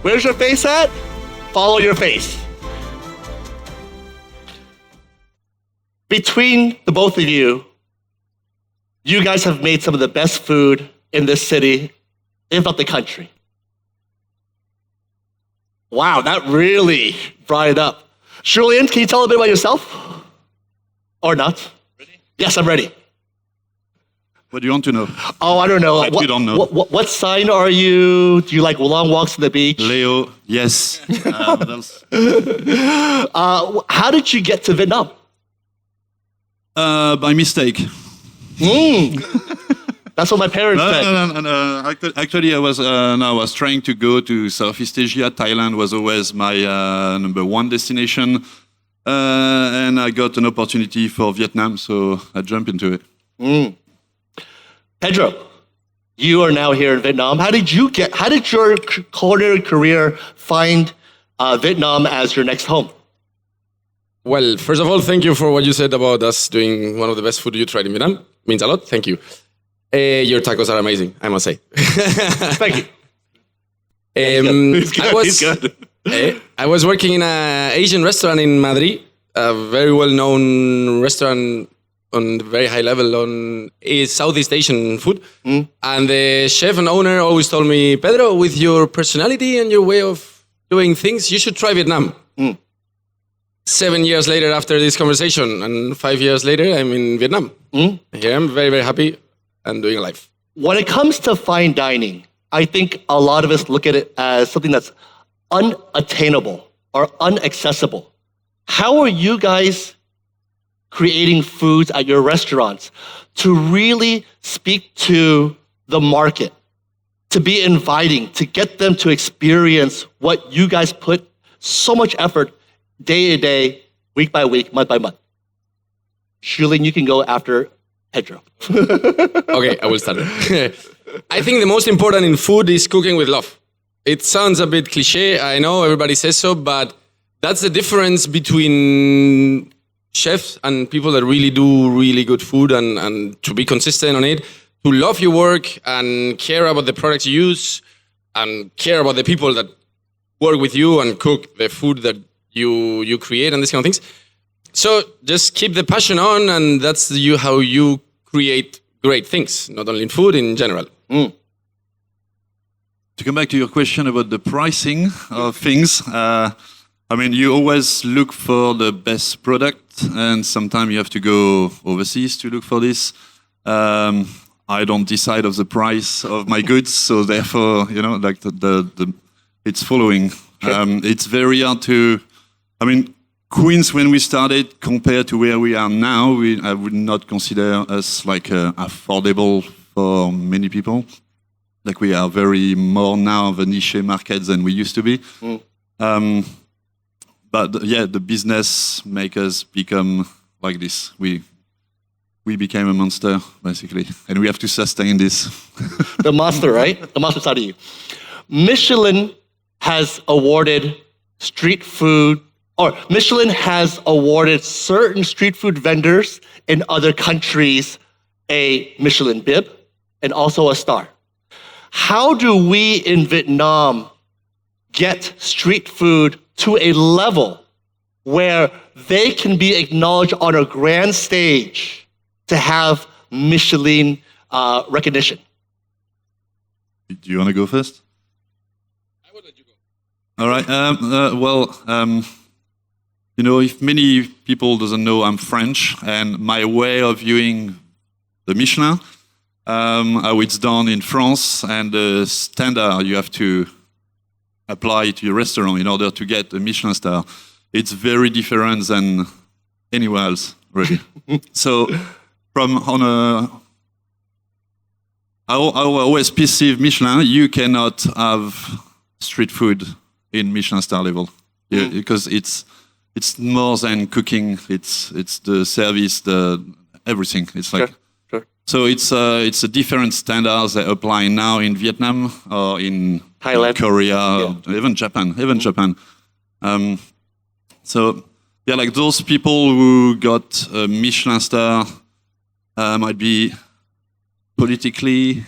Where's your face at? Follow your face. Between the both of you, you guys have made some of the best food in this city, if not the country. Wow, that really brought it up. Julien, can you tell a bit about yourself? Or not? Ready? Yes, I'm ready. What do you want to know? Oh, I don't know. We don't know. What sign are you? Do you like long walks on the beach? Leo, yes. What else? How did you get to Vietnam? By mistake. That's what my parents said. No. Actually, I was trying to go to Southeast Asia. Thailand was always my number one destination. And I got an opportunity for Vietnam, so I jumped into it. Pedro, you are now here in Vietnam. How did your culinary career find Vietnam as your next home? Well, first of all, thank you for what you said about us doing one of the best food you tried in Vietnam. Means a lot. Thank you. Your tacos are amazing, I must say. Thank you. He's good. I was working in an Asian restaurant in Madrid, a very well-known restaurant on very high level on Southeast Asian food. And the chef and owner always told me, Pedro, with your personality and your way of doing things, you should try Vietnam. 7 years later after this conversation, and 5 years later, I'm in Vietnam. Here I'm very, very happy and doing life. When it comes to fine dining, I think a lot of us look at it as something that's unattainable or inaccessible. How are you guys creating foods at your restaurants to really speak to the market, to be inviting, to get them to experience what you guys put so much effort day to day, week by week, month by month? Julien, you can go after Pedro. Okay, I will start. I think the most important in food is cooking with love. It sounds a bit cliche, I know everybody says so, but that's the difference between chefs and people that really do really good food and to be consistent on it, to love your work and care about the products you use and care about the people that work with you and cook the food that you create and these kind of things. So just keep the passion on, and that's how you create great things, not only in food, in general. To come back to your question about the pricing of things, you always look for the best product, and sometimes you have to go overseas to look for this. I don't decide of the price of my goods, so therefore, it's following. It's very hard to. Quince, when we started, compared to where we are now, I would not consider us affordable for many people. Like we are very more now of a niche market than we used to be. But yeah, the business make us become like this. We became a monster, basically, and we have to sustain this. The monster, right? The monster side of you. Michelin has awarded Michelin has awarded certain street food vendors in other countries a Michelin bib and also a star. How do we in Vietnam get street food to a level where they can be acknowledged on a grand stage to have Michelin recognition? Do you want to go first? I will let you go. All right. If many people doesn't know, I'm French, and my way of viewing the Michelin, how it's done in France, and the standard you have to apply to your restaurant in order to get a Michelin star, it's very different than anywhere else, really. So, I always perceive Michelin, you cannot have street food in Michelin star level, because it's more than cooking. It's the service, everything. It's like sure. So it's a different standards they apply now in Vietnam or in Thailand, Korea, or even Japan. Like those people who got a Michelin star might be politically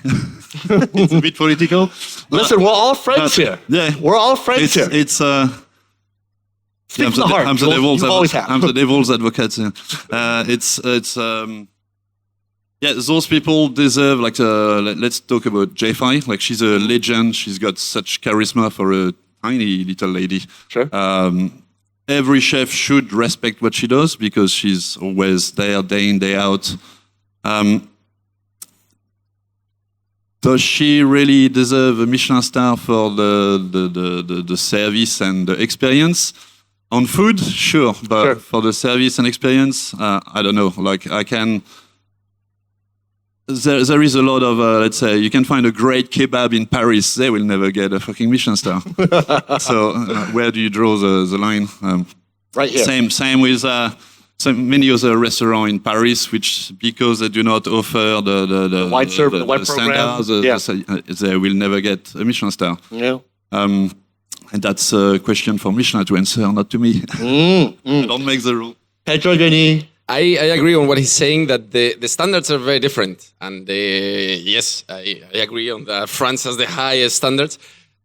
it's a bit political. Listen, we're all friends here. Yeah. We're all friends here. It's Speak from the heart. I'm the devil's advocate. Yeah. Those people deserve let's talk about J5. Like she's a legend. She's got such charisma for a tiny little lady. Sure. Every chef should respect what she does because she's always there, day in, day out. Does she really deserve a Michelin star for the service and the experience? On food, sure, but Sure. for the service and experience, I don't know. Like I can. There is a lot of, let's say, you can find a great kebab in Paris. They will never get a fucking Michelin star. So where do you draw the line? Right here. Same with many other restaurants in Paris, which because they do not offer the wide serve, the wide program. standards, they will never get a Michelin star. Yeah. And that's a question for Michelin to answer, not to me. Don't make the rule. Pedro, Jenny. I agree on what he's saying, that the standards are very different. And yes, I agree on that France has the highest standards.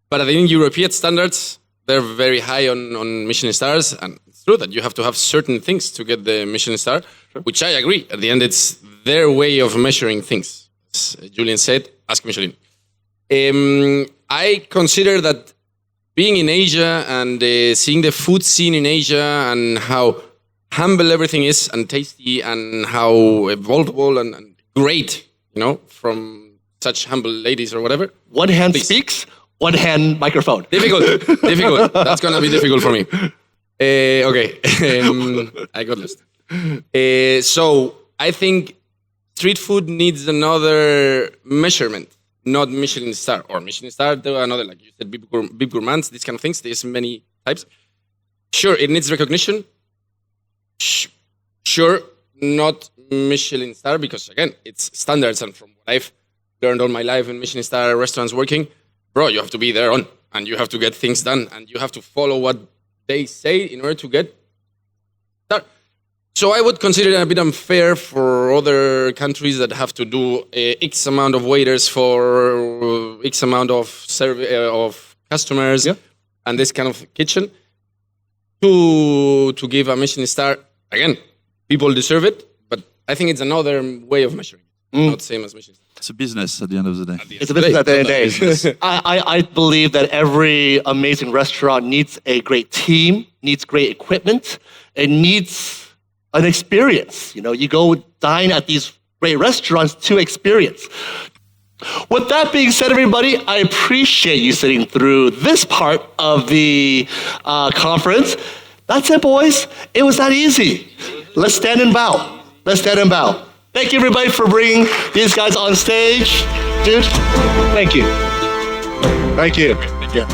But I think European standards, they're very high on Michelin stars. And it's true that you have to have certain things to get the Michelin star, which I agree. At the end, it's their way of measuring things. As Julien said, ask Michelin. I consider that being in Asia and seeing the food scene in Asia and how humble everything is and tasty and how evolvable and great, from such humble ladies or whatever. One hand speaks, one hand microphone. Difficult. That's going to be difficult for me. Okay. I got lost. So I think street food needs another measurement, not Michelin star or Michelin star, another, like you said, bib gourmands, these kind of things. There's many types. Sure, it needs recognition. Sure, not Michelin star, because again, it's standards. And from what I've learned all my life in Michelin star restaurants working, bro, you have to be there on, and you have to get things done, and you have to follow what they say in order to get that. So I would consider it a bit unfair for other countries that have to do X amount of waiters for X amount of customers and this kind of kitchen to give a Michelin star. Again, people deserve it, but I think it's another way of measuring it, not the same as Michelin star. It's a business at the end of the day. It's a business at the end of the day. I believe that every amazing restaurant needs a great team, needs great equipment, it needs an experience. You go dine at these great restaurants to experience. With that being said, everybody, I appreciate you sitting through this part of the conference. That's it, boys. It was that easy. Let's stand and bow. Thank you, everybody, for bringing these guys on stage. Dude, thank you. Thank you. Yeah.